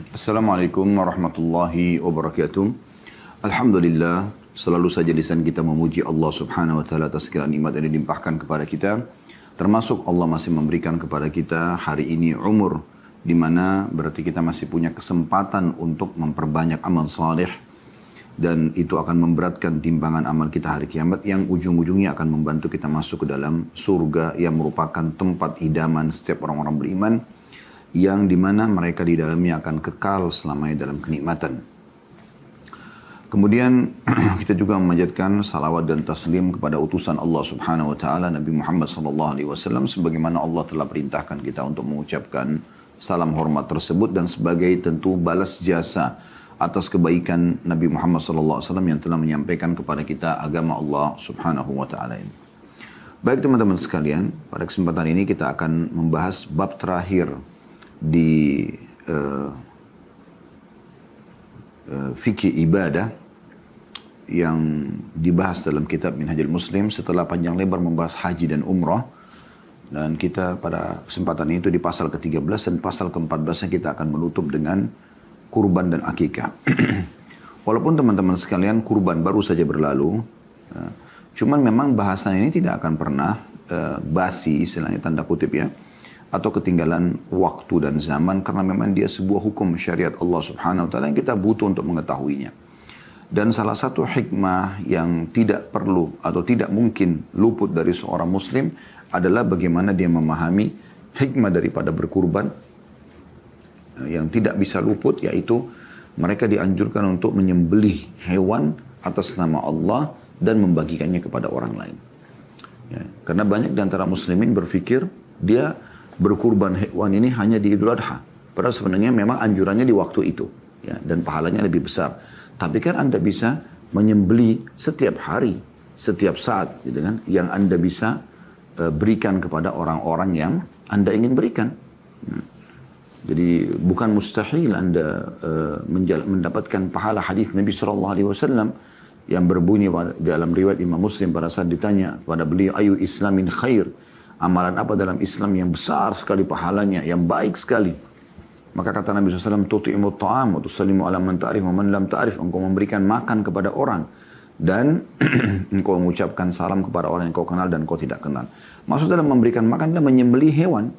Assalamualaikum warahmatullahi wabarakatuh. Alhamdulillah, selalu saja lisan kita memuji Allah Subhanahu wa taala atas segala nikmat yang dilimpahkan kepada kita. Termasuk Allah masih memberikan kepada kita hari ini umur di mana berarti kita masih punya kesempatan untuk memperbanyak amal saleh dan itu akan memberatkan timbangan amal kita hari kiamat yang ujung-ujungnya akan membantu kita masuk ke dalam surga yang merupakan tempat idaman setiap orang-orang beriman yang dimana mereka di dalamnya akan kekal selamanya dalam kenikmatan. Kemudian kita juga memanjatkan salawat dan taslim kepada utusan Allah Subhanahu wa taala Nabi Muhammad sallallahu alaihi wasallam sebagaimana Allah telah perintahkan kita untuk mengucapkan salam hormat tersebut dan sebagai tentu balas jasa atas kebaikan Nabi Muhammad sallallahu alaihi wasallam yang telah menyampaikan kepada kita agama Allah Subhanahu wa taala ini. Baik teman-teman sekalian, pada kesempatan ini kita akan membahas bab terakhir di fikih ibadah yang dibahas dalam kitab Minhajul Muslim setelah panjang lebar membahas haji dan umrah. Dan kita pada kesempatan itu di pasal ke-13 dan pasal ke-14 kita akan menutup dengan kurban dan akikah. Walaupun teman-teman sekalian kurban baru saja berlalu, cuman memang bahasan ini tidak akan pernah basi, istilahnya tanda kutip ya, atau ketinggalan waktu dan zaman karena memang dia sebuah hukum syariat Allah Subhanahu wa taala yang kita butuh untuk mengetahuinya. Dan salah satu hikmah yang tidak perlu atau tidak mungkin luput dari seorang muslim adalah bagaimana dia memahami hikmah daripada berkurban yang tidak bisa luput, yaitu mereka dianjurkan untuk menyembelih hewan atas nama Allah dan membagikannya kepada orang lain. Ya, karena banyak di antara muslimin berpikir dia berkurban hewan ini hanya di Idul Adha. Padahal sebenarnya memang anjurannya di waktu itu. Ya, dan pahalanya lebih besar. Tapi kan Anda bisa menyembeli setiap hari, setiap saat. Gitu kan, yang Anda bisa berikan kepada orang-orang yang Anda ingin berikan. Jadi bukan mustahil Anda mendapatkan pahala hadis Nabi SAW yang berbunyi dalam riwayat Imam Muslim pada saat ditanya kepada beliau, ayu islamin khair. Amalan apa dalam Islam yang besar sekali pahalanya, yang baik sekali. Maka kata Nabi SAW, tuti'imut ta'am, wa tusallimu ala man ta'rif, wa man lam ta'rif. Engkau memberikan makan kepada orang. Dan engkau mengucapkan salam kepada orang yang kau kenal dan kau tidak kenal. Maksud dalam memberikan makan adalah menyembelih hewan.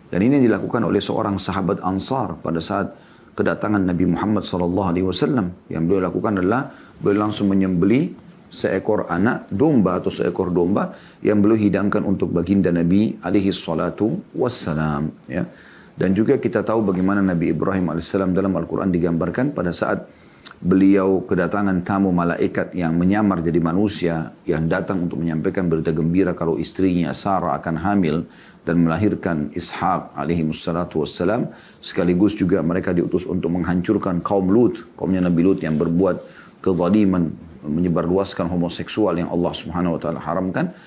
Dan ini dilakukan oleh seorang sahabat Ansar pada saat kedatangan Nabi Muhammad SAW. Yang beliau lakukan adalah, beliau langsung menyembelih seekor anak domba atau seekor domba yang beliau hidangkan untuk baginda Nabi alaihi salatu wassalam. Ya. Dan juga kita tahu bagaimana Nabi Ibrahim alaihissalam dalam Al-Quran digambarkan pada saat beliau kedatangan tamu malaikat yang menyamar jadi manusia yang datang untuk menyampaikan berita gembira kalau istrinya Sarah akan hamil dan melahirkan Ishak alaihi salatu wassalam. Sekaligus juga mereka diutus untuk menghancurkan kaum Lut, kaumnya Nabi Lut yang berbuat kezaliman, menyebarluaskan homoseksual yang Allah Subhanahu wa taala haramkan.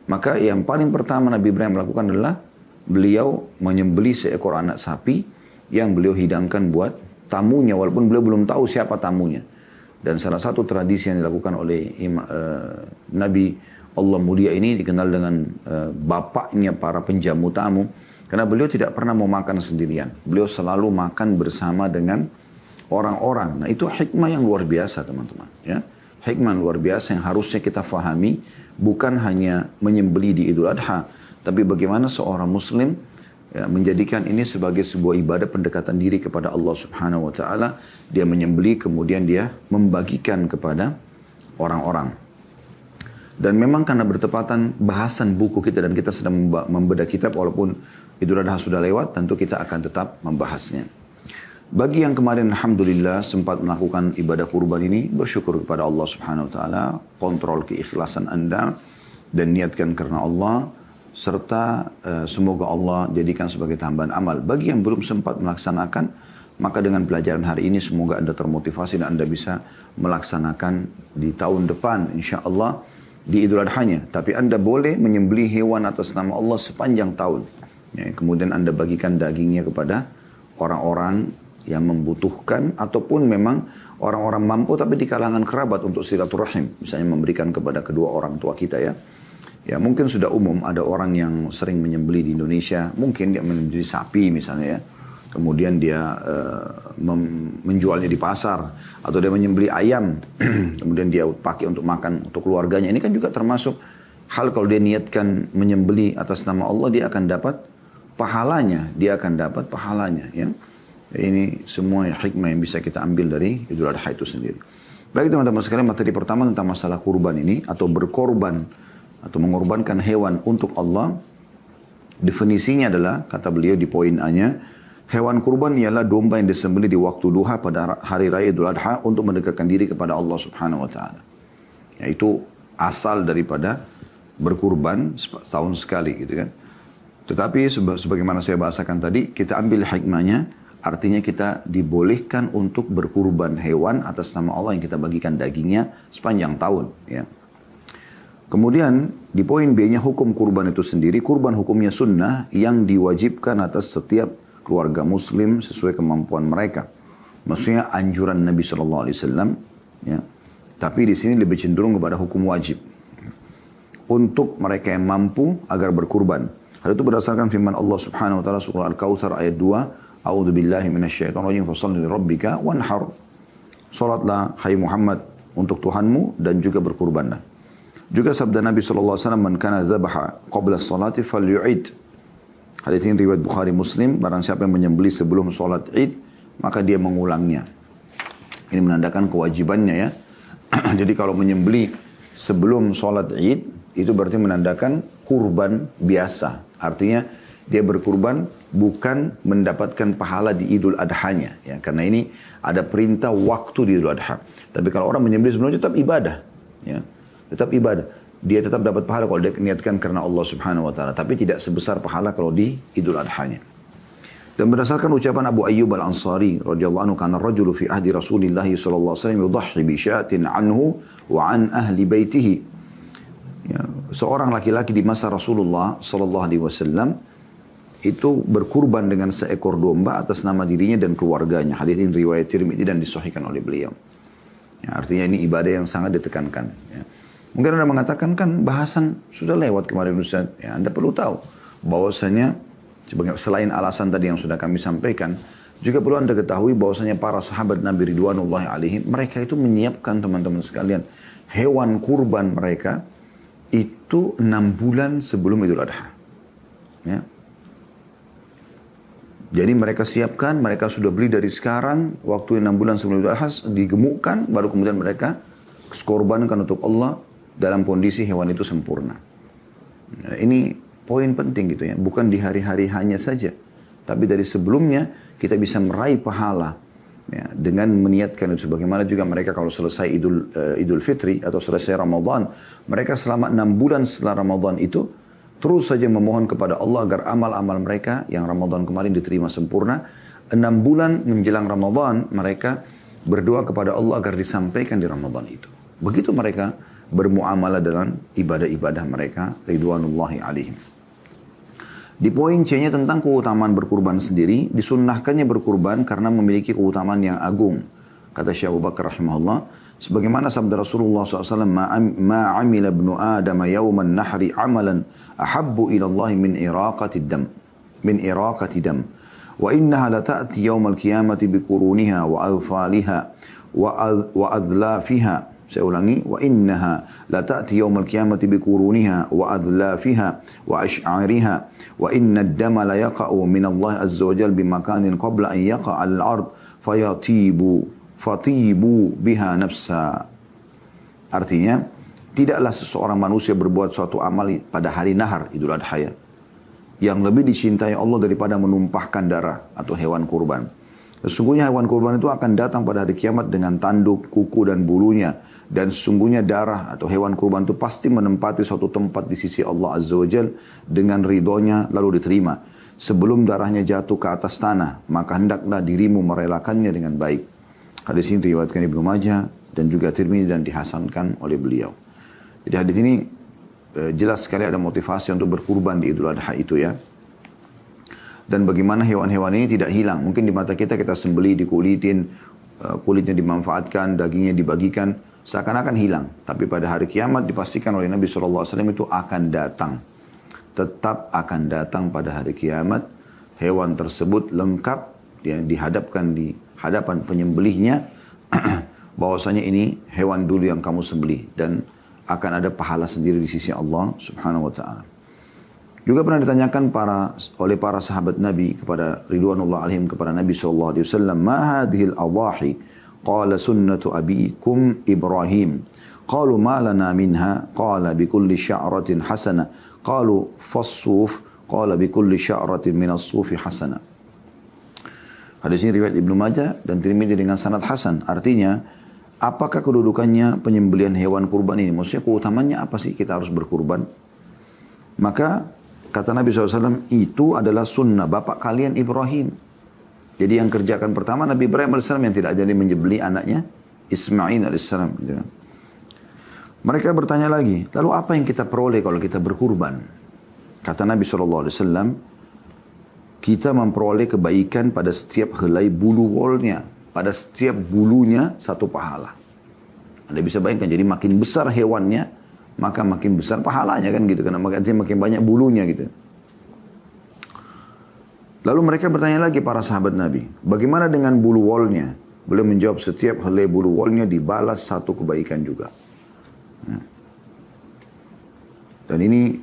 Maka yang paling pertama Nabi Ibrahim lakukan adalah beliau menyembelih seekor anak sapi yang beliau hidangkan buat tamunya walaupun beliau belum tahu siapa tamunya. Dan salah satu tradisi yang dilakukan oleh Nabi Allah mulia ini dikenal dengan bapaknya para penjamu tamu karena beliau tidak pernah mau makan sendirian. Beliau selalu makan bersama dengan orang-orang. Nah, itu hikmah yang luar biasa, teman-teman, ya. Hikmah luar biasa yang harusnya kita fahami, bukan hanya menyembelih di Idul Adha, tapi bagaimana seorang muslim ya, menjadikan ini sebagai sebuah ibadah pendekatan diri kepada Allah Subhanahu wa taala. Dia menyembelih kemudian dia membagikan kepada orang-orang. Dan memang karena bertepatan bahasan buku kita dan kita sedang membedah kitab walaupun Idul Adha sudah lewat, tentu kita akan tetap membahasnya. Bagi yang kemarin alhamdulillah sempat melakukan ibadah kurban ini, bersyukur kepada Allah Subhanahu wa taala, kontrol keikhlasan Anda dan niatkan karena Allah serta semoga Allah jadikan sebagai tambahan amal. Bagi yang belum sempat melaksanakan, maka dengan pelajaran hari ini semoga Anda termotivasi dan Anda bisa melaksanakan di tahun depan insyaallah di Idul Adha-nya. Tapi Anda boleh menyembelih hewan atas nama Allah sepanjang tahun. Ya, kemudian Anda bagikan dagingnya kepada orang-orang yang membutuhkan ataupun memang orang-orang mampu tapi di kalangan kerabat untuk silaturahim. Misalnya memberikan kepada kedua orang tua kita ya. Ya mungkin sudah umum ada orang yang sering menyembelih di Indonesia. Mungkin dia menyembelih sapi misalnya ya. kemudian dia menjualnya di pasar, atau dia menyembelih ayam, kemudian dia pakai untuk makan untuk keluarganya. Ini kan juga termasuk hal kalau dia niatkan menyembelih atas nama Allah, dia akan dapat pahalanya, ya. Ini semua hikmah yang bisa kita ambil dari Idul Adha itu sendiri. Baik teman-teman sekalian, materi pertama tentang masalah kurban ini, atau berkorban, atau mengorbankan hewan untuk Allah. Definisinya adalah, kata beliau di poin A-nya, hewan kurban ialah domba yang disembelih di waktu duha pada hari raya Idul Adha untuk mendekatkan diri kepada Allah Subhanahu wa taala. Yaitu asal daripada berkurban setahun sekali gitu kan. Tetapi sebagaimana saya bahasakan tadi, kita ambil hikmahnya, artinya kita dibolehkan untuk berkurban hewan atas nama Allah yang kita bagikan dagingnya sepanjang tahun. Ya. Kemudian di poin B-nya hukum kurban itu sendiri, kurban hukumnya sunnah yang diwajibkan atas setiap keluarga muslim sesuai kemampuan mereka. Maksudnya anjuran Nabi SAW. Ya. Tapi di sini lebih cenderung kepada hukum wajib. Untuk mereka yang mampu agar berkurban. Hal itu berdasarkan firman Allah Subhanahu wa taala surah Al-Kautsar ayat 2, A'udzu billahi minasyaitonir rajim, fashalli lirabbika wanhar. Salatlah hai Muhammad untuk Tuhanmu dan juga berkurbanlah. Juga sabda Nabi sallallahu alaihi wasallam, "Man kana dzabaha qabla as-salati falyu'id." Hadis ini riwayat Bukhari Muslim, barang siapa yang menyembelih sebelum salat Id, maka dia mengulangnya. Ini menandakan kewajibannya ya. Jadi kalau menyembelih sebelum salat Id, itu berarti menandakan kurban biasa. Artinya dia berkurban bukan mendapatkan pahala di Idul Adha-nya. Ya, karena ini ada perintah waktu di Idul Adha. Tapi kalau orang menyembelih sebelumnya tetap ibadah. Ya, tetap ibadah. Dia tetap dapat pahala kalau dia niatkan karena Allah Subhanahu wa taala. Tapi tidak sebesar pahala kalau di Idul Adha-nya. Dan berdasarkan ucapan Abu Ayyub Al-Ansari radhiyallahu anhu, kana ar-rajulu fi ahdi Rasulillah sallallahu alaihi wasallam yudhhi bi syatin anhu wa an ahli baitihi. Ya, seorang laki-laki di masa Rasulullah sallallahu alaihi wasallam itu berkurban dengan seekor domba atas nama dirinya dan keluarganya. Hadis ini riwayat Tirmidzi dan disahihkan oleh beliau. Ya, artinya ini ibadah yang sangat ditekankan. Ya. Mungkin Anda mengatakan kan bahasan sudah lewat kemarin Ustaz. Ya, Anda perlu tahu bahwasanya selain alasan tadi yang sudah kami sampaikan, juga perlu Anda ketahui bahwasanya para sahabat Nabi Ridwanullahi alaihim, mereka itu menyiapkan teman-teman sekalian hewan kurban mereka itu 6 bulan sebelum Idul Adha. Ya. Jadi mereka siapkan, mereka sudah beli dari sekarang, waktu 6 bulan sebelum Idul Adha digemukkan, baru kemudian mereka korbankan untuk Allah dalam kondisi hewan itu sempurna. Nah, ini poin penting gitu ya, bukan di hari-hari hanya saja, tapi dari sebelumnya kita bisa meraih pahala ya, dengan meniatkan itu. Sebagaimana juga mereka kalau selesai Idul Fitri atau selesai Ramadan, mereka selama 6 bulan setelah Ramadan itu terus saja memohon kepada Allah agar amal-amal mereka yang Ramadan kemarin diterima sempurna. 6 bulan menjelang Ramadan mereka berdoa kepada Allah agar disampaikan di Ramadan itu. Begitu mereka bermuamalah dalam ibadah-ibadah mereka ridwanullahi alaihim. Di poin C-nya tentang keutamaan berkurban sendiri, disunnahkannya berkurban karena memiliki keutamaan yang agung. Kata Syekh Abu Bakar rahimahullah, sebagaimana sabda Rasulullah SAW, ma amila ibnu Adam yawman nahri amalan ahabbu ila Allah min iraqati dam. Wa innaha la ta'ti yawmal qiyamati biquruniha wa adfaliha wa adlafiha. Saya ulangi, wa innaha la ta'ti yawmal qiyamati biquruniha wa adlafiha wa ash'ariha wa inna ad-dama la yaqa'u min Allah azza wa jalla bimakanin qabla an yaqa'a al-ard fatibu biha nafsa. Artinya, tidaklah seseorang manusia berbuat suatu amal pada hari nahar Idul Adha ya, yang lebih dicintai Allah daripada menumpahkan darah atau hewan kurban. Sesungguhnya hewan kurban itu akan datang pada hari kiamat dengan tanduk, kuku dan bulunya. Dan sesungguhnya darah atau hewan kurban itu pasti menempati suatu tempat di sisi Allah Azza wa Jal dengan ridhonya lalu diterima. Sebelum darahnya jatuh ke atas tanah, maka hendaklah dirimu merelakannya dengan baik. Hadis ini diriwayatkan Ibnu Majah dan juga Tirmidzi dan dihasankan oleh beliau. Jadi hadis ini jelas sekali ada motivasi untuk berkurban di Idul Adha itu ya. Dan bagaimana hewan-hewan ini tidak hilang. Mungkin di mata kita sembelih, dikulitin, kulitnya dimanfaatkan, dagingnya dibagikan, seakan-akan hilang. Tapi pada hari kiamat dipastikan oleh Nabi SAW itu akan datang. Tetap akan datang pada hari kiamat. Hewan tersebut lengkap dia dihadapkan di hadapan penyembelihnya bahwasanya ini hewan dulu yang kamu sembelih dan akan ada pahala sendiri di sisi Allah Subhanahu wa taala. Juga pernah ditanyakan oleh para sahabat Nabi kepada ridwanullah alaihim kepada Nabi sallallahu alaihi wasallam, "Ma hadhihi al-adhahi?" Qala sunnatu abikum Ibrahim. Qalu ma lana minha? Qala bi kulli sya'ratin hasana. Qalu fas-suf. Qala bi kulli sya'ratin min as-sufi hasana. Hadis ini riwayat Ibnu Majah dan Tirmidzi dengan sanad hasan. Artinya, apakah kedudukannya penyembelihan hewan kurban ini? Maksudnya keutamanya apa sih kita harus berkurban? Maka kata Nabi SAW, itu adalah sunnah bapak kalian Ibrahim. Jadi yang kerjakan pertama Nabi Ibrahim AS yang tidak jadi menyembelih anaknya Ismail AS. Mereka bertanya lagi, lalu apa yang kita peroleh kalau kita berkurban? Kata Nabi SAW, kita memperoleh kebaikan pada setiap helai bulu wolnya. Pada setiap bulunya satu pahala. Anda bisa bayangkan, jadi makin besar hewannya, maka makin besar pahalanya kan gitu. Karena makin banyak bulunya gitu. Lalu mereka bertanya lagi para sahabat Nabi, bagaimana dengan bulu wolnya? Beliau menjawab, setiap helai bulu wolnya dibalas satu kebaikan juga. Dan ini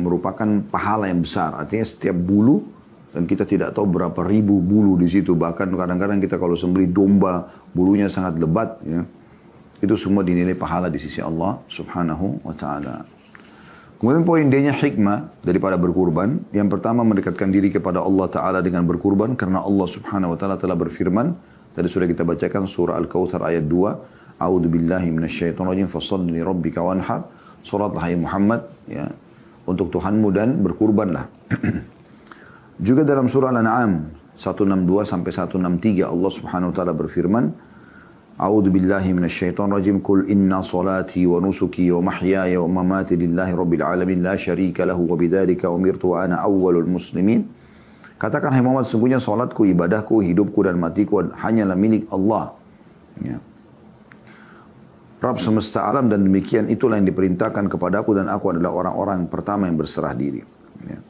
merupakan pahala yang besar. Artinya setiap bulu, dan kita tidak tahu berapa ribu bulu di situ. Bahkan kadang-kadang kita kalau sembelih domba, bulunya sangat lebat. Ya. Itu semua dinilai pahala di sisi Allah Subhanahu wa ta'ala. Kemudian poin D-nya hikmah daripada berkurban. Yang pertama mendekatkan diri kepada Allah Ta'ala dengan berkurban. Karena Allah Subhanahu wa ta'ala telah berfirman. Tadi sudah kita bacakan surah Al-Kawthar ayat 2. A'udhu billahi minasyaitonirrajim. Fasalli rabbika wanhar. Suratlah hai Muhammad, ya, untuk Tuhanmu dan berkurbanlah. Juga dalam surah Al-An'am 162 sampai 163 Allah Subhanahu wa taala berfirman, A'udzu billahi minasyaitonir rajim, qul inna salati wa nusuki wa mahyaya wa mamati lillahi rabbil alamin la syarika lahu wa bidzalika umirtu wa ana awwalul muslimin. Katakan hai Muhammad, sesungguhnya salatku, ibadahku, hidupku dan matiku hanyalah milik Allah. Ya. Rabb semesta alam, dan demikian itulah yang diperintahkan kepadaku dan aku adalah orang-orang pertama yang berserah diri. Ya.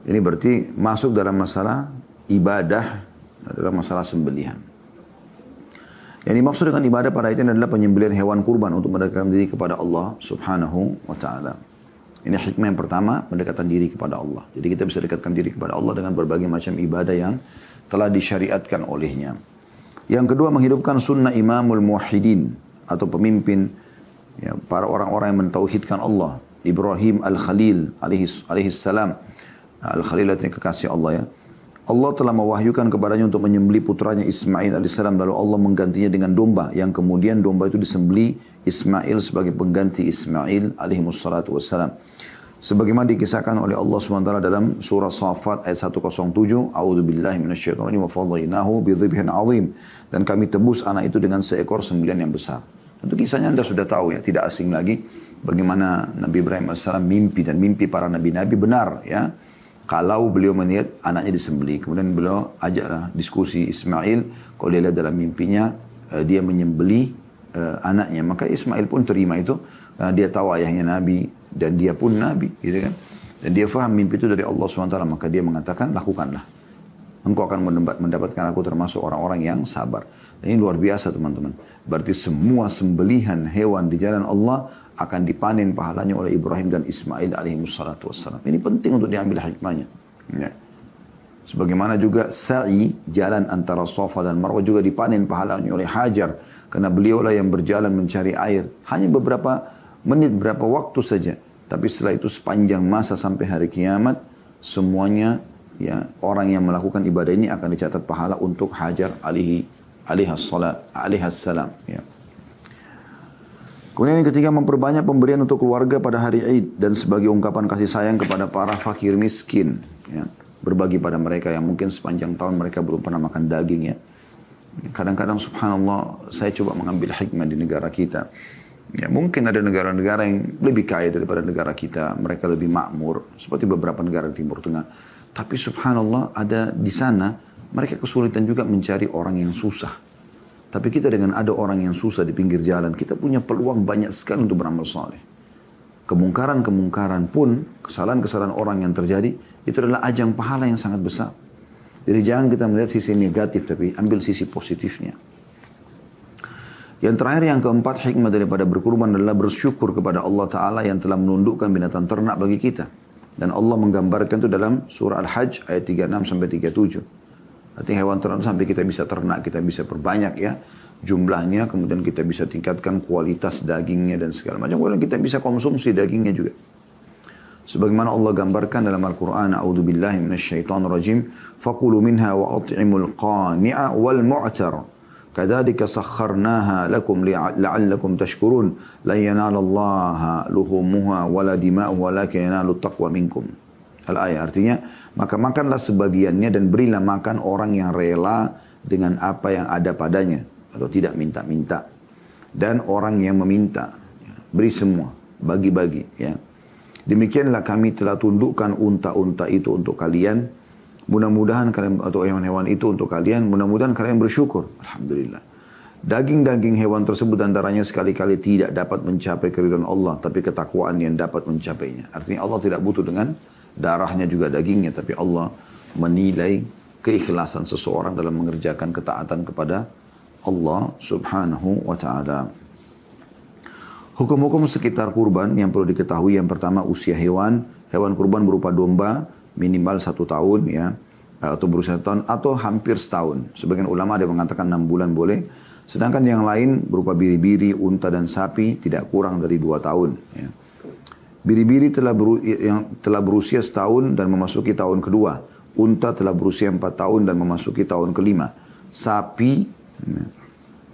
Ini berarti masuk dalam masalah ibadah, adalah masalah sembelihan. Yang dimaksud dengan ibadah pada itu adalah penyembelihan hewan kurban untuk mendekatkan diri kepada Allah Subhanahu wa ta'ala. Ini hikmah yang pertama, mendekatkan diri kepada Allah. Jadi kita bisa dekatkan diri kepada Allah dengan berbagai macam ibadah yang telah disyariatkan olehnya. Yang kedua, menghidupkan sunnah imamul muwahhidin atau pemimpin, ya, para orang-orang yang mentauhidkan Allah. Ibrahim al-Khalil alaihi salam. Al-Khalil artinya kekasih Allah, ya. Allah telah mewahyukan kepadanya untuk menyembelih putranya Ismail alaihi salam, lalu Allah menggantinya dengan domba, yang kemudian domba itu disembelih Ismail sebagai pengganti Ismail alaihi wassalatu wassalam. Sebagaimana dikisahkan oleh Allah SWT dalam surah Safat ayat 107, A'udzu billahi minasyaitonir rajim wa fadhainahu bi dhibhin 'adzim. Dan kami tebus anak itu dengan seekor sembelihan yang besar. Tentu kisahnya Anda sudah tahu, ya, tidak asing lagi bagaimana Nabi Ibrahim AS mimpi, dan mimpi para nabi-nabi benar, ya. Kalau beliau melihat anaknya disembelih, kemudian beliau ajaklah diskusi Ismail, kalau dia lihat dalam mimpinya dia menyembelih anaknya, maka Ismail pun terima itu karena dia tahu ayahnya nabi dan dia pun nabi, gitu kan. Dan dia faham mimpi itu dari Allah SWT, maka dia mengatakan, lakukanlah. Engkau akan mendapatkan aku termasuk orang-orang yang sabar. Dan ini luar biasa, teman-teman. Berarti semua sembelihan hewan di jalan Allah akan dipanen pahalanya oleh Ibrahim dan Ismail alaihi wassalatu wassalam. Ini penting untuk diambil hikmahnya. Ya. Sebagaimana juga sa'i, jalan antara Safa dan Marwah juga dipanen pahalanya oleh Hajar. Karena beliaulah yang berjalan mencari air. Hanya beberapa menit, berapa waktu saja. Tapi setelah itu sepanjang masa sampai hari kiamat, semuanya, ya, orang yang melakukan ibadah ini akan dicatat pahala untuk Hajar alaihassalam. Ya. Kemudian yang ketiga, memperbanyak pemberian untuk keluarga pada hari Id dan sebagai ungkapan kasih sayang kepada para fakir miskin. Ya. Berbagi pada mereka yang mungkin sepanjang tahun mereka belum pernah makan daging. Ya. Kadang-kadang subhanallah, saya coba mengambil hikmah di negara kita. Ya, mungkin ada negara-negara yang lebih kaya daripada negara kita, mereka lebih makmur, seperti beberapa negara di Timur Tengah. Tapi subhanallah, ada di sana mereka kesulitan juga mencari orang yang susah. Tapi kita dengan ada orang yang susah di pinggir jalan, kita punya peluang banyak sekali untuk beramal saleh. Kemungkaran-kemungkaran pun, kesalahan-kesalahan orang yang terjadi, itu adalah ajang pahala yang sangat besar. Jadi jangan kita melihat sisi negatif, tapi ambil sisi positifnya. Yang terakhir, yang keempat, hikmah daripada berkurban adalah bersyukur kepada Allah Ta'ala yang telah menundukkan binatang ternak bagi kita. Dan Allah menggambarkan itu dalam surah Al-Hajj ayat 36 sampai 37. Artinya hewan ternak sampai kita bisa ternak, kita bisa perbanyak ya jumlahnya, kemudian kita bisa tingkatkan kualitas dagingnya dan segala macam. Kemudian kita bisa konsumsi dagingnya juga. Sebagaimana Allah gambarkan dalam Al-Quran, A'udzubillahi minasyaitonirrajim, faqulu minha wa at'imul qani'a wal mu'tar. Kadzalika sakharnaha lakum la'allakum tashkurun la yanalallaha luhumuha wala dima'uha walakin yanalut taqwa minkum. Al-ayat artinya, maka makanlah sebagiannya dan berilah makan orang yang rela dengan apa yang ada padanya atau tidak minta-minta, dan orang yang meminta, beri semua, bagi-bagi ya. Demikianlah kami telah tundukkan unta-unta itu untuk kalian. Mudah-mudahan kalian, atau hewan-hewan itu untuk kalian, mudah-mudahan kalian bersyukur. Alhamdulillah. Daging-daging hewan tersebut antaranya sekali-kali tidak dapat mencapai keridhaan Allah, tapi ketakwaan yang dapat mencapainya. Artinya Allah tidak butuh dengan darahnya juga dagingnya, tapi Allah menilai keikhlasan seseorang dalam mengerjakan ketaatan kepada Allah Subhanahu wa ta'ala. Hukum-hukum sekitar kurban yang perlu diketahui, yang pertama usia hewan. Hewan kurban berupa domba minimal 1 tahun ya, atau berusia 1 tahun atau hampir setahun. Sebagian ulama ada yang mengatakan 6 bulan boleh. Sedangkan yang lain berupa biri-biri, unta dan sapi tidak kurang dari 2 tahun. Ya. Biri-biri yang telah berusia setahun dan memasuki tahun kedua. Unta telah berusia 4 tahun dan memasuki tahun kelima. Sapi ya,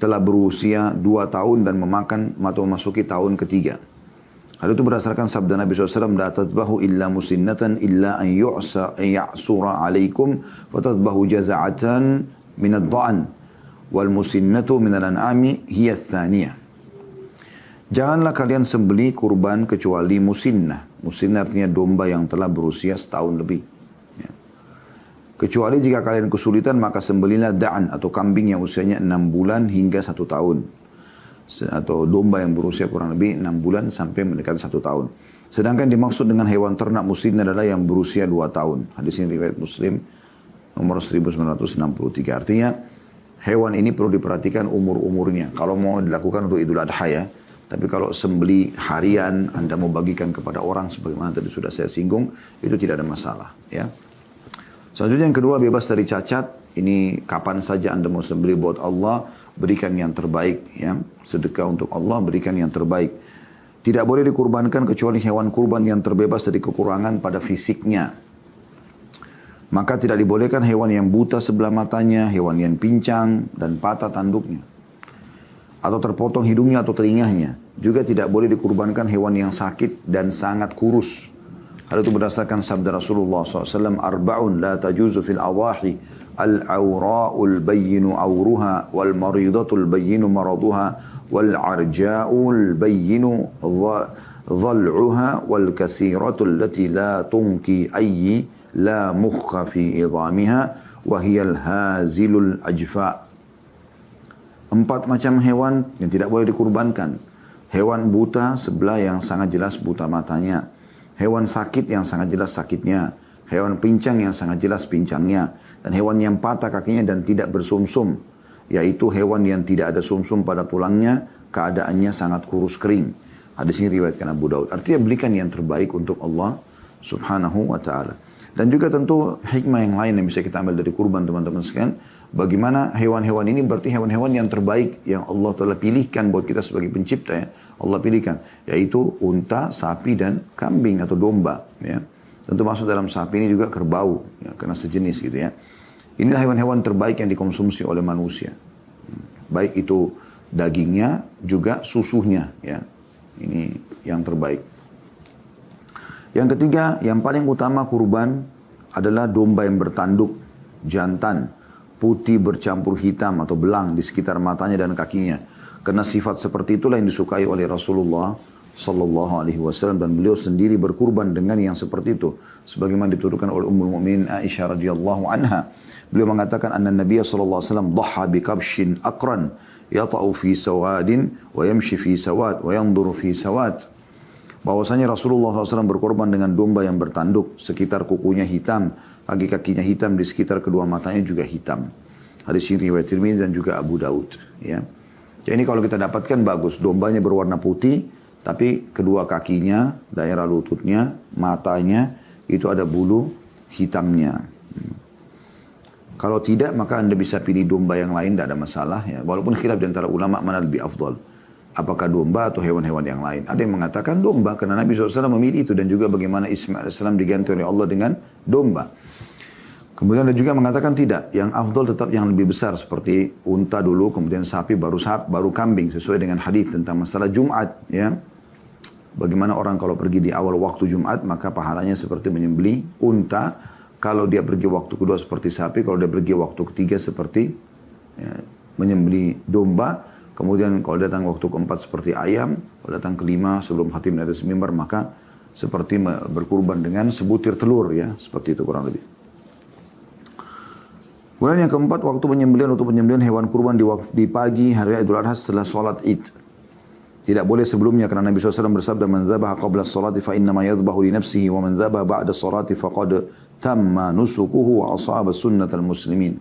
telah berusia 2 tahun dan memasuki tahun ketiga. Hal itu berdasarkan sabda Nabi SAW, la tadbahu illa musinnatan illa an ya'sura alaikum fatadbahu jaza'atan minad dha'an wal musinnatu minal an'ami hiya thaniyah. Janganlah kalian sembeli kurban kecuali musinnah. Musinnah artinya domba yang telah berusia setahun lebih. Ya. Kecuali jika kalian kesulitan, maka sembelilah da'an atau kambing yang usianya 6 bulan hingga 1 tahun. Atau domba yang berusia kurang lebih 6 bulan sampai mendekati 1 tahun. Sedangkan dimaksud dengan hewan ternak musinnah adalah yang berusia 2 tahun. Hadis ini riwayat Muslim nomor 1963. Artinya hewan ini perlu diperhatikan umur-umurnya. Kalau mau dilakukan untuk Idul Adha ya. Tapi kalau sembeli harian, Anda mau bagikan kepada orang sebagaimana tadi sudah saya singgung, itu tidak ada masalah ya. Selanjutnya yang kedua, bebas dari cacat. Ini kapan saja Anda mau sembeli buat Allah, berikan yang terbaik ya. Sedekah untuk Allah, berikan yang terbaik. Tidak boleh dikurbankan kecuali hewan kurban yang terbebas dari kekurangan pada fisiknya. Maka tidak dibolehkan hewan yang buta sebelah matanya, hewan yang pincang dan patah tanduknya, atau terpotong hidungnya atau telinganya. Juga tidak boleh dikurbankan hewan yang sakit dan sangat kurus. Hal itu berdasarkan sabda Rasulullah SAW, arba'un la tajuzu fil awahi al-awra'ul bayyinu awruha wal maridatul bayyinu maraduha wal arja'ul bayyinu dhal'uha wal kasiratul lati la tunki ayyi la mukha fi idhamiha wa hiyal hazilul ajfa'. 4 macam hewan yang tidak boleh dikurbankan. Hewan buta sebelah yang sangat jelas buta matanya. Hewan sakit yang sangat jelas sakitnya. Hewan pincang yang sangat jelas pincangnya. Dan hewan yang patah kakinya dan tidak bersumsum. Yaitu hewan yang tidak ada sumsum pada tulangnya. Keadaannya sangat kurus kering. Hadis ini riwayatkan Abu Daud. Artinya belikan yang terbaik untuk Allah Subhanahu wa ta'ala. Dan juga tentu hikmah yang lain yang bisa kita ambil dari kurban teman-teman sekalian. Bagaimana hewan-hewan ini berarti hewan-hewan yang terbaik yang Allah telah pilihkan buat kita sebagai pencipta ya. Allah pilihkan. Yaitu unta, sapi dan kambing atau domba ya. Tentu masuk dalam sapi ini juga kerbau ya, karena sejenis gitu ya. Inilah hewan-hewan terbaik yang dikonsumsi oleh manusia. Baik itu dagingnya juga susunya ya. Ini yang terbaik. Yang ketiga, yang paling utama kurban adalah domba yang bertanduk jantan, putih bercampur hitam atau belang di sekitar matanya dan kakinya. Karena sifat seperti itulah yang disukai oleh Rasulullah Sallallahu Alaihi Wasallam, dan beliau sendiri berkurban dengan yang seperti itu. Sebagaimana dituturkan oleh Ummul Mukminin Aisyah radhiyallahu anha. Beliau mengatakan anna Nabiya Sallallahu Alaihi Wasallam dhaha bi kabshin aqran yata'u fi sawadin wa yamshi fi sawad wa yanzuru fi sawad. Bahwasanya Rasulullah SAW berkorban dengan domba yang bertanduk, sekitar kukunya hitam, kaki-kakinya hitam, di sekitar kedua matanya juga hitam. Hadis ini riwayat Tirmidzi dan juga Abu Daud. Ya. Jadi ini kalau kita dapatkan bagus, dombanya berwarna putih, tapi kedua kakinya, daerah lututnya, matanya, itu ada bulu hitamnya. Kalau tidak, maka Anda bisa pilih domba yang lain, tidak ada masalah. Ya. Walaupun khilaf di antara ulama mana lebih afdal. Apakah domba atau hewan-hewan yang lain. Ada yang mengatakan domba, karena Nabi SAW memilih itu. Dan juga bagaimana Ismail AS diganti oleh Allah dengan domba. Kemudian ada juga mengatakan tidak. Yang afdal tetap yang lebih besar. Seperti unta dulu, kemudian sapi, baru kambing. Sesuai dengan hadis tentang masalah Jumat. Ya. Bagaimana orang kalau pergi di awal waktu Jumat, maka pahalanya seperti menyembeli unta. Kalau dia pergi waktu kedua seperti sapi, kalau dia pergi waktu ketiga seperti ya, menyembeli domba. Kemudian kalau datang waktu keempat seperti ayam, kalau datang kelima sebelum khatib dari semimbar, maka seperti berkurban dengan sebutir telur ya, seperti itu kurang lebih. Kemudian yang keempat, waktu penyembelihan untuk penyembelihan hewan kurban di pagi hari Idul Adha setelah sholat Id. Tidak boleh sebelumnya karena Nabi SAW bersabda, "Man dzabaha qabla as-salati fa innama yadhbahu li nafsihi wa man dzabaha ba'da as-salati faqad tamma nusukuhu wa asaba sunnatal muslimin."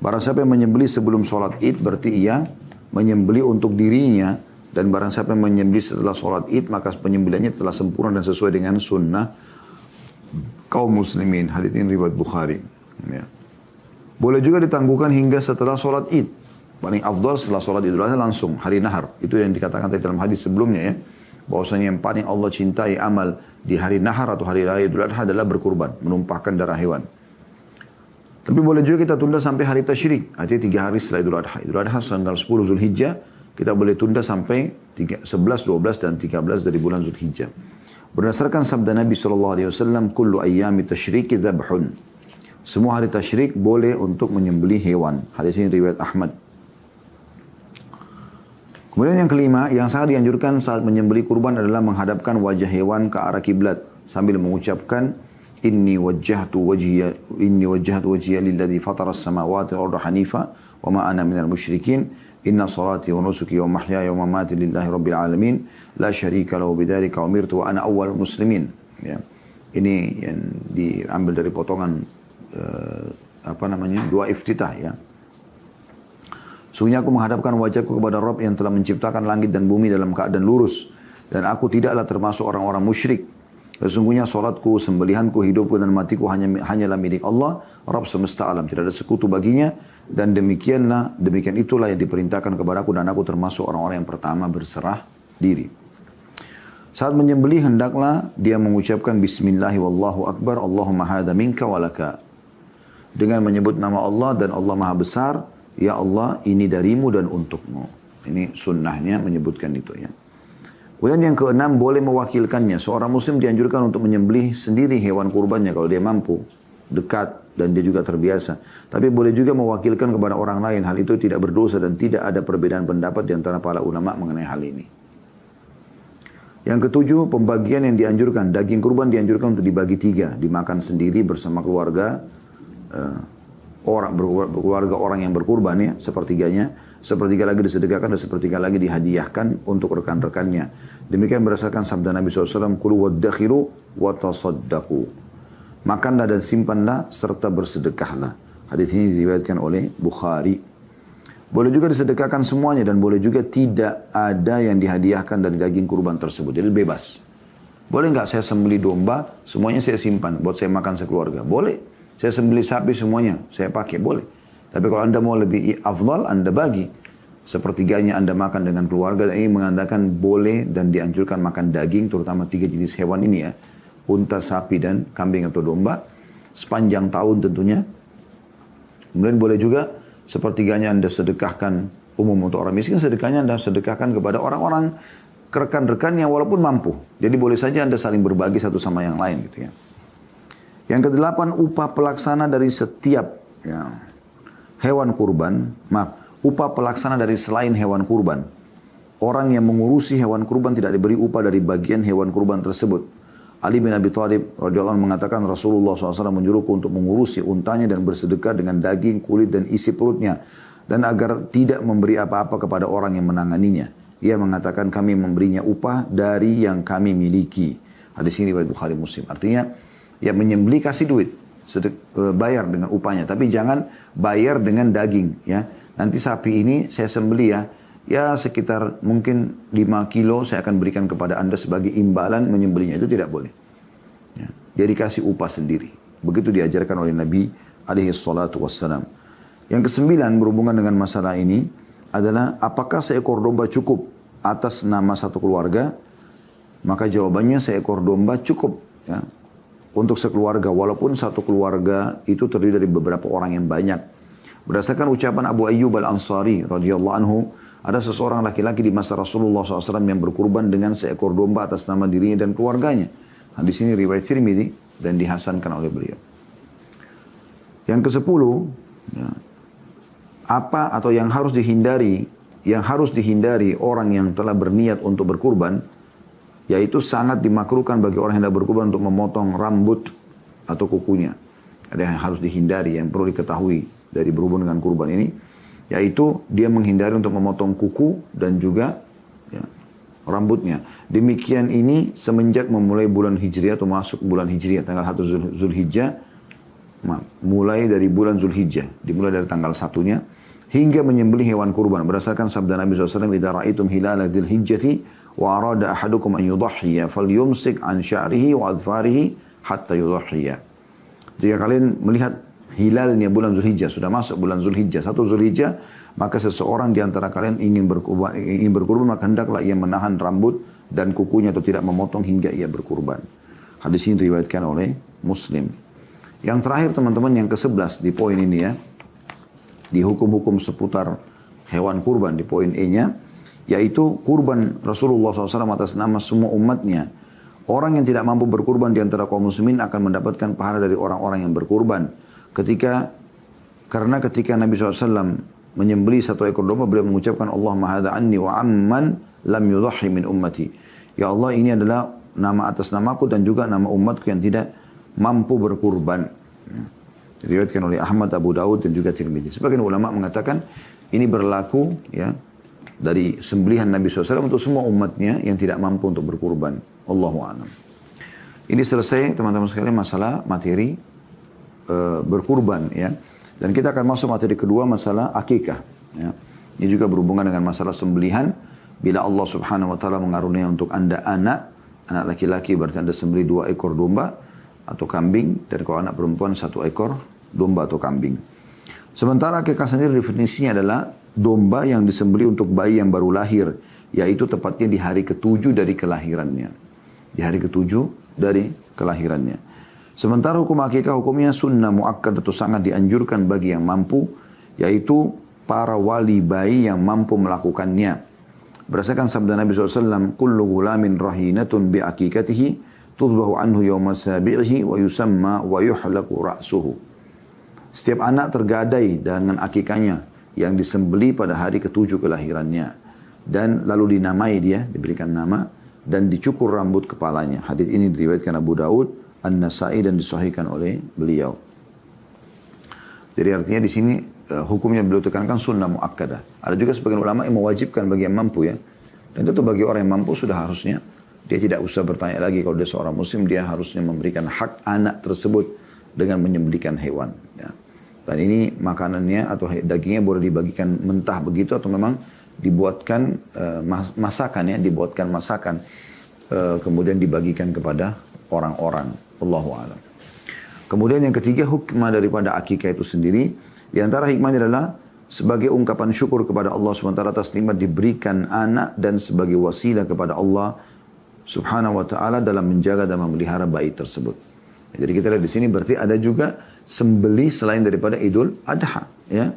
Barang siapa yang menyembelih sebelum sholat Id berarti ia menyembelih untuk dirinya, dan barang siapa yang menyembelih setelah sholat Id maka penyembelihannya telah sempurna dan sesuai dengan sunnah kaum muslimin. Hadits ini riwayat Bukhari. Ya. Boleh juga ditangguhkan hingga setelah sholat Id. Paling afdal setelah sholat Idul Adha langsung hari nahar. Itu yang dikatakan tadi dalam hadis sebelumnya ya. Bahwasanya yang paling Allah cintai amal di hari nahar atau hari raya Idul Adha adalah berkurban, menumpahkan darah hewan. Tapi boleh juga kita tunda sampai hari tasyrik, artinya 3 hari setelah Idul Adha. Idul Adha tanggal 10 Zulhijjah, kita boleh tunda sampai 11, 12 dan 13 dari bulan Zulhijjah. Berdasarkan sabda Nabi SAW, "Kullu ayyami tasyriki dzabhun." Semua hari tasyrik boleh untuk menyembelih hewan. Hadis ini riwayat Ahmad. Kemudian yang kelima, yang sangat dianjurkan saat menyembelih kurban adalah menghadapkan wajah hewan ke arah kiblat sambil mengucapkan inni wajjahtu wajhiya lilladzi fatara as-samawati wal arda hanifa wa ma ana minal musyrikin inna salati wa nusuki wa mahyaya wa mamati lillahi rabbil alamin la syarika lahu bidzalika umirtu wa ana awwalul muslimin. Ya. Ini yang diambil dari potongan doa iftitah ya. Sungguhnya aku menghadapkan wajahku kepada Rabb yang telah menciptakan langit dan bumi dalam keadaan lurus. Dan aku tidaklah termasuk orang-orang musyrik. Sesungguhnya solatku, sembelihanku, hidupku dan matiku hanyalah milik Allah, Rabb semesta alam. Tidak ada sekutu baginya. Dan demikian itulah yang diperintahkan kepadaku dan aku termasuk orang-orang yang pertama berserah diri. Saat menyembelih hendaklah dia mengucapkan Bismillahi wallahu akbar, Allahumma hadha minka walaka. Dengan menyebut nama Allah dan Allah Maha Besar, ya Allah, ini darimu dan untukmu. Ini sunnahnya menyebutkan itu ya. Kemudian yang keenam, boleh mewakilkannya. Seorang muslim dianjurkan untuk menyembelih sendiri hewan kurbannya kalau dia mampu, dekat, dan dia juga terbiasa. Tapi boleh juga mewakilkan kepada orang lain. Hal itu tidak berdosa dan tidak ada perbedaan pendapat di antara para ulama mengenai hal ini. Yang ketujuh, pembagian yang dianjurkan. Daging kurban dianjurkan untuk dibagi 3. Dimakan sendiri bersama keluarga, keluarga orang yang berkurban ya, sepertiga lagi disedekahkan dan sepertiga lagi dihadiahkan untuk rekan-rekannya. Demikian berdasarkan sabda Nabi SAW, "Kulu waddakhiru wa tasaddaqu." Makanlah dan simpanlah serta bersedekahlah. Hadis ini diriwayatkan oleh Bukhari. Boleh juga disedekahkan semuanya dan boleh juga tidak ada yang dihadiahkan dari daging kurban tersebut. Jadi bebas. Boleh nggak saya sembelih domba, semuanya saya simpan buat saya makan sekeluarga? Boleh. Saya sembelih sapi semuanya, saya pakai, boleh. Tapi kalau Anda mau lebih afdal, Anda bagi. Sepertiganya Anda makan dengan keluarga. Dan ini mengatakan boleh dan dianjurkan makan daging, terutama 3 jenis hewan ini ya. Unta, sapi, dan kambing atau domba. Sepanjang tahun tentunya. Kemudian boleh juga sepertiganya Anda sedekahkan umum untuk orang miskin. Sedekahnya Anda sedekahkan kepada orang-orang rekan-rekan yang walaupun mampu. Jadi boleh saja Anda saling berbagi satu sama yang lain gitu ya. Yang kedelapan, upah pelaksana dari setiap hewan kurban, upah pelaksana dari selain hewan kurban. Orang yang mengurusi hewan kurban tidak diberi upah dari bagian hewan kurban tersebut. Ali bin Abi Thalib radhiyallahu anhu mengatakan Rasulullah SAW menyuruhku untuk mengurusi untanya dan bersedekah dengan daging, kulit dan isi perutnya. Dan agar tidak memberi apa-apa kepada orang yang menanganinya. Ia mengatakan kami memberinya upah dari yang kami miliki. Hadis ini riwayat Bukhari Muslim. Artinya, ya menyembelih kasih duit. bayar dengan upahnya. Tapi jangan bayar dengan daging ya. Nanti sapi ini saya sembelih ya sekitar mungkin 5 kilo saya akan berikan kepada Anda sebagai imbalan menyembelihnya. Itu tidak boleh. Ya. Dia dikasih upah sendiri. Begitu diajarkan oleh Nabi alaihi salatu wassalam. Yang kesembilan berhubungan dengan masalah ini adalah apakah seekor domba cukup atas nama satu keluarga? Maka jawabannya seekor domba cukup ya, untuk sekeluarga. Walaupun satu keluarga itu terdiri dari beberapa orang yang banyak. Berdasarkan ucapan Abu Ayyub al-Ansari radhiyallahu anhu, ada seseorang laki-laki di masa Rasulullah SAW yang berkurban dengan seekor domba atas nama dirinya dan keluarganya. Hadis ini riwayat Tirmidzi dan dihasankan oleh beliau. Yang ke-10, ya, apa atau yang harus dihindari orang yang telah berniat untuk berkurban, yaitu sangat dimakruhkan bagi orang yang hendak berkurban untuk memotong rambut atau kukunya. Ada yang harus dihindari, yang perlu diketahui dari berhubungan dengan kurban ini, yaitu dia menghindari untuk memotong kuku dan juga ya, rambutnya. Demikian ini semenjak memulai bulan Hijriah atau masuk bulan Hijriah, tanggal 1 Zulhijjah, mulai dari bulan Zulhijjah, dimulai dari tanggal 1-nya, hingga menyembelih hewan kurban. Berdasarkan sabda Nabi SAW, "Idza ra'aitum hilala dzil hijjati wa arada ahadukum an yudhhiya falyumsik an sya'rihi wa adfarihi hatta yudhhiya." Jika kalian melihat hilalnya bulan Zulhijjah, sudah masuk bulan Zulhijjah, 1 Zulhijjah, maka seseorang di antara kalian ingin berkurban, maka hendaklah ia menahan rambut dan kukunya atau tidak memotong hingga ia berkurban. Hadis ini diriwayatkan oleh Muslim. Yang terakhir teman-teman, yang ke-11 di poin ini ya, di hukum-hukum seputar hewan kurban di poin E-nya, yaitu kurban Rasulullah SAW atas nama semua umatnya. Orang yang tidak mampu berkurban di antara kaum muslimin akan mendapatkan pahala dari orang-orang yang berkurban. Karena ketika Nabi SAW menyembelih satu ekor domba, beliau mengucapkan, Allahumma hadha anni wa amman lam yudhahi min ummati. Ya Allah, ini adalah nama atas namaku dan juga nama umatku yang tidak mampu berkurban. Diriwayatkan oleh Ahmad, Abu Daud dan juga Tirmidzi. Sebagian ulama mengatakan ini berlaku ya dari sembelihan Nabi SAW untuk semua umatnya yang tidak mampu untuk berkurban. Allahu a'lam. Ini selesai teman-teman sekalian masalah materi berkurban ya. Dan kita akan masuk materi kedua, masalah akikah. Ya. Ini juga berhubungan dengan masalah sembelihan. Bila Allah Subhanahu Wa Taala mengaruniai untuk anda anak laki-laki, berarti anda sembelih 2 ekor domba atau kambing, dan kalau anak perempuan 1 ekor domba atau kambing. Sementara akikah sendiri definisinya adalah domba yang disembelih untuk bayi yang baru lahir, yaitu tepatnya di hari ke-7 dari kelahirannya. Di hari ke-7 dari kelahirannya. Sementara hukum akikah hukumnya sunnah muakkad atau sangat dianjurkan bagi yang mampu, yaitu para wali bayi yang mampu melakukannya. Berdasarkan sabda Nabi SAW, kullu gulamin rahinatun bi akikatihi tudbahu anhu yawma sabi'ihi wa yusamma wa yuhlaqu ra'suhu. Setiap anak tergadai dengan akikahnya yang disembeli pada hari ke-7 kelahirannya, dan lalu dinamai dia, diberikan nama dan dicukur rambut kepalanya. Hadis ini diriwayatkan Abu Daud, An-Nasa'i dan disahihkan oleh beliau. Jadi artinya di sini hukumnya beliau tekankan sunnah muakkadah. Ada juga sebagian ulama yang mewajibkan bagi yang mampu ya. Dan tentu bagi orang yang mampu sudah harusnya dia tidak usah bertanya lagi, kalau dia seorang muslim dia harusnya memberikan hak anak tersebut dengan menyembelihkan hewan ya. Dan ini makanannya atau dagingnya boleh dibagikan mentah begitu atau memang dibuatkan masakan ya, dibuatkan masakan kemudian dibagikan kepada orang-orang. Allahu a'lam. Kemudian yang ketiga, hikmah daripada akikah itu sendiri, di antara hikmahnya adalah sebagai ungkapan syukur kepada Allah SWT atas nikmat diberikan anak dan sebagai wasilah kepada Allah Subhanahu wa ta'ala dalam menjaga dan memelihara bayi tersebut. Jadi kita lihat di sini berarti ada juga sembelih selain daripada Idul Adha ya.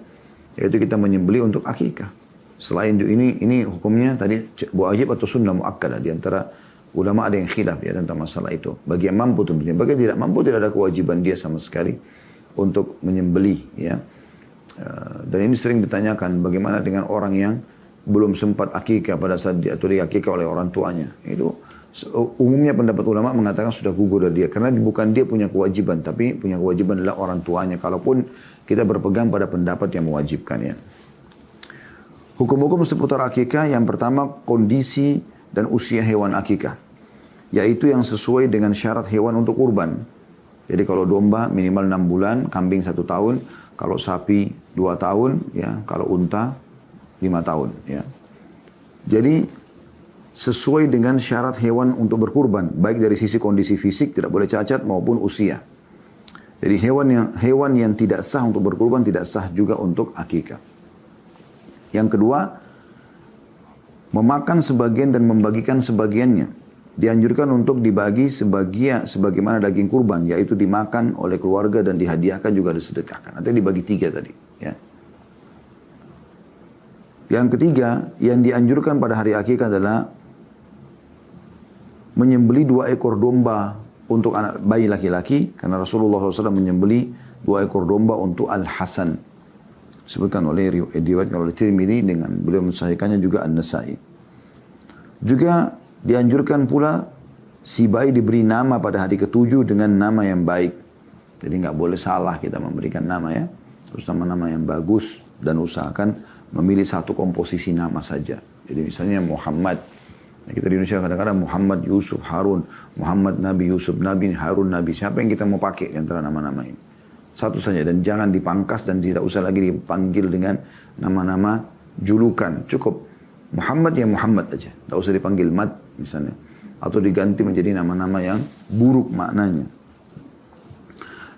Yaitu kita menyembelih untuk akikah. Selain ini hukumnya tadi wajib atau sunnah muakkadah. Di antara ulama ada yang khilaf ya tentang masalah itu. Bagi yang mampu tentunya, bagi yang tidak mampu tidak ada kewajiban dia sama sekali untuk menyembelih ya. Dan ini sering ditanyakan bagaimana dengan orang yang belum sempat akikah pada saat diatur akikah oleh orang tuanya. Itu umumnya pendapat ulama mengatakan sudah gugur dari dia. Karena bukan dia punya kewajiban, tapi punya kewajiban adalah orang tuanya. Kalaupun kita berpegang pada pendapat yang mewajibkan ya. Hukum-hukum seputar akikah, yang pertama kondisi dan usia hewan akikah. Yaitu yang sesuai dengan syarat hewan untuk kurban. Jadi kalau domba minimal 6 bulan, kambing 1 tahun, kalau sapi 2 tahun, ya, kalau unta 5 tahun. Ya. Jadi sesuai dengan syarat hewan untuk berkurban, baik dari sisi kondisi fisik tidak boleh cacat maupun usia. Jadi hewan yang tidak sah untuk berkurban tidak sah juga untuk akikah. Yang kedua, memakan sebagian dan membagikan sebagiannya. Dianjurkan untuk dibagi sebagaimana daging kurban, yaitu dimakan oleh keluarga dan dihadiahkan juga disedekahkan. Nanti dibagi 3 tadi. Ya. Yang ketiga, yang dianjurkan pada hari akikah adalah menyembeli 2 ekor domba untuk anak bayi laki-laki, karena Rasulullah SAW menyembeli 2 ekor domba untuk Al-Hasan. Disebutkan diriwayatkan oleh Tirmidzi dengan beliau mensahihkannya juga An-Nasa'i. Juga dianjurkan pula si bayi diberi nama pada hari ke-7 dengan nama yang baik. Jadi nggak boleh salah kita memberikan nama ya. Terus nama-nama yang bagus dan usahakan memilih satu komposisi nama saja. Jadi misalnya Muhammad. Kita di Indonesia kadang-kadang Muhammad Yusuf Harun, Muhammad Nabi Yusuf Nabi Harun Nabi. Siapa yang kita mau pakai di antara nama-nama ini? Satu saja dan jangan dipangkas dan tidak usah lagi dipanggil dengan nama-nama julukan. Cukup Muhammad ya Muhammad aja. Tidak usah dipanggil Mad misalnya. Atau diganti menjadi nama-nama yang buruk maknanya.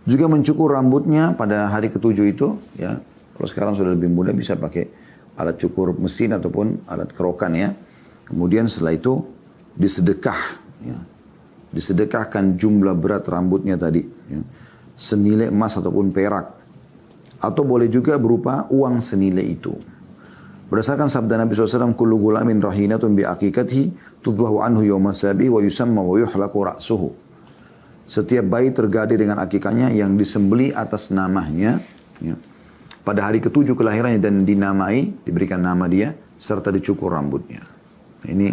Juga mencukur rambutnya pada hari ke-7 itu. Ya, kalau sekarang sudah lebih mudah bisa pakai alat cukur mesin ataupun alat kerokan ya. Kemudian setelah itu disedekah. Ya. Disedekahkan jumlah berat rambutnya tadi. Ya. Senilai emas ataupun perak. Atau boleh juga berupa uang senilai itu. Berdasarkan sabda Nabi SAW, kullu gulamin rahinatun bi akikatihi tudlahu anhu yawma sabi wa yusamma wa yuhlaku ra'suhu. Setiap bayi tergadi dengan akikahnya yang disembeli atas namanya. Ya. Pada hari ke-7 kelahirannya dan dinamai, diberikan nama dia, serta dicukur rambutnya. Ini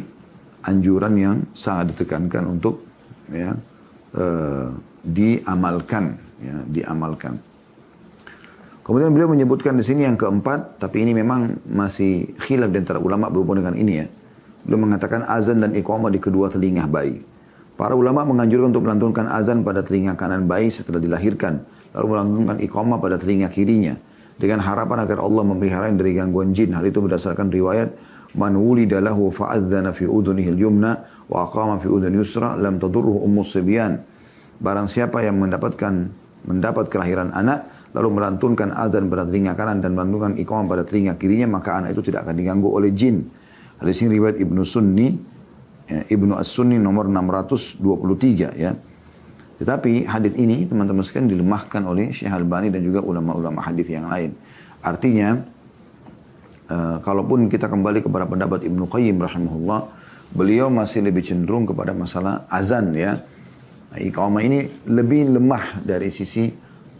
anjuran yang sangat ditekankan untuk ya, diamalkan. Ya, diamalkan. Kemudian beliau menyebutkan di sini yang keempat, tapi ini memang masih khilaf di antara ulama berhubung dengan ini ya. Beliau mengatakan azan dan iqamah di kedua telinga bayi. Para ulama menganjurkan untuk melantunkan azan pada telinga kanan bayi setelah dilahirkan, lalu melantunkan iqamah pada telinga kirinya, dengan harapan agar Allah memeliharanya dari gangguan jin. Hal itu berdasarkan riwayat man wulida lahu fa'adzana fi udhunihi al-yumna wa aqama fi udhuni yusra lam tadurruhu ummus sibyan. Barang siapa yang mendapat kelahiran anak lalu melantunkan azan pada telinga kanan dan melantunkan iqamah pada telinga kirinya, maka anak itu tidak akan diganggu oleh jin. Hadis ini riwayat Ibnu As-Sunni nomor 623 ya. Tetapi hadis ini teman-teman sekalian dilemahkan oleh Syekh Albani dan juga ulama-ulama hadis yang lain. Artinya kalaupun kita kembali kepada pendapat Ibnu Qayyim rahimahullah, beliau masih lebih cenderung kepada masalah azan ya. Iqamah ini lebih lemah dari sisi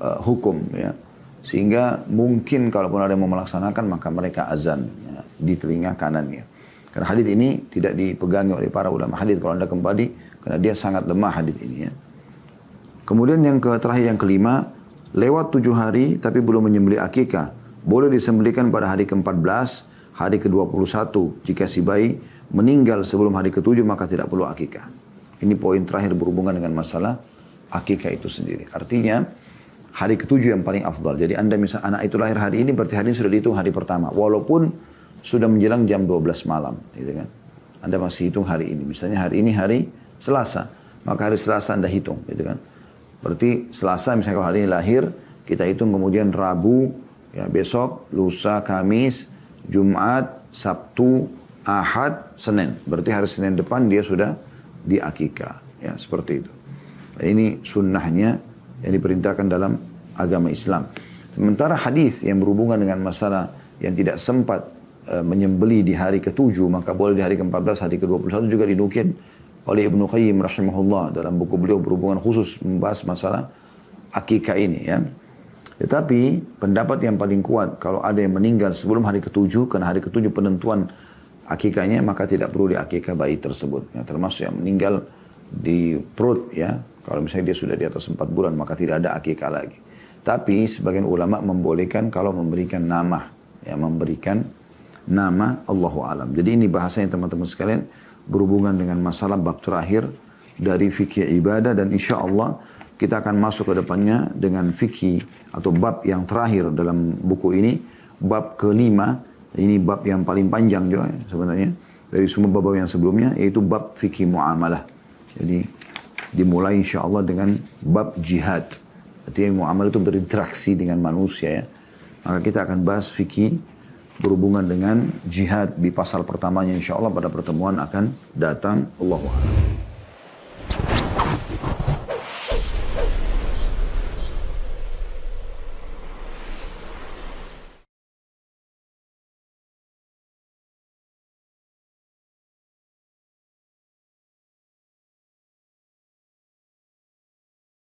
hukum ya. Sehingga mungkin kalaupun ada yang mau melaksanakan maka mereka azan ya, di telinga kanannya. Karena hadis ini tidak dipegangi oleh para ulama hadis kalau Anda kembali, karena dia sangat lemah hadis ini ya. Kemudian yang terakhir yang kelima, lewat 7 hari tapi belum menyembelih akikah, boleh disembelihkan pada hari ke-14, hari ke-21. Jika si bayi meninggal sebelum hari ke-7 maka tidak perlu akikah. Ini poin terakhir berhubungan dengan masalah akikah itu sendiri. Artinya hari ke-7 yang paling afdal. Jadi Anda misal anak itu lahir hari ini, berarti hari ini sudah dihitung hari pertama. Walaupun sudah menjelang jam 12 malam. Gitu kan. Anda masih hitung hari ini. Misalnya hari ini hari Selasa. Maka hari Selasa Anda hitung. Gitu kan. Berarti Selasa misalnya kalau hari ini lahir, kita hitung kemudian Rabu, ya, besok, lusa, Kamis, Jumat, Sabtu, Ahad, Senin. Berarti hari Senin depan dia sudah di akikah. Ya, seperti itu. Nah, ini sunnahnya yang diperintahkan dalam agama Islam. Sementara hadis yang berhubungan dengan masalah yang tidak sempat menyembeli di hari ke-7, maka boleh di hari ke-14, hari ke-21 juga dinukil oleh Ibnu Qayyim rahimahullah dalam buku beliau berhubungan khusus membahas masalah akikah ini ya. Tetapi pendapat yang paling kuat kalau ada yang meninggal sebelum hari ke-7, karena hari ke-7 penentuan akikahnya, maka tidak perlu diakikah bayi tersebut. Ya, termasuk yang meninggal di perut ya. Kalau misalnya dia sudah di atas 4 bulan maka tidak ada akikah lagi. Tapi sebagian ulama membolehkan kalau memberikan nama, ya memberikan nama, Allahu alam. Jadi ini bahasanya teman-teman sekalian berhubungan dengan masalah bab terakhir dari fikih ibadah, dan insya Allah kita akan masuk ke depannya dengan fikih atau bab yang terakhir dalam buku ini, bab kelima. Ini bab yang paling panjang juga sebenarnya dari semua bab yang sebelumnya, yaitu bab fikih muamalah. Jadi dimulai insya Allah dengan bab jihad. Artinya muamalah itu berinteraksi dengan manusia ya. Maka kita akan bahas fikih berhubungan dengan jihad di pasal pertamanya insya Allah pada pertemuan akan datang. Allahu a'lam.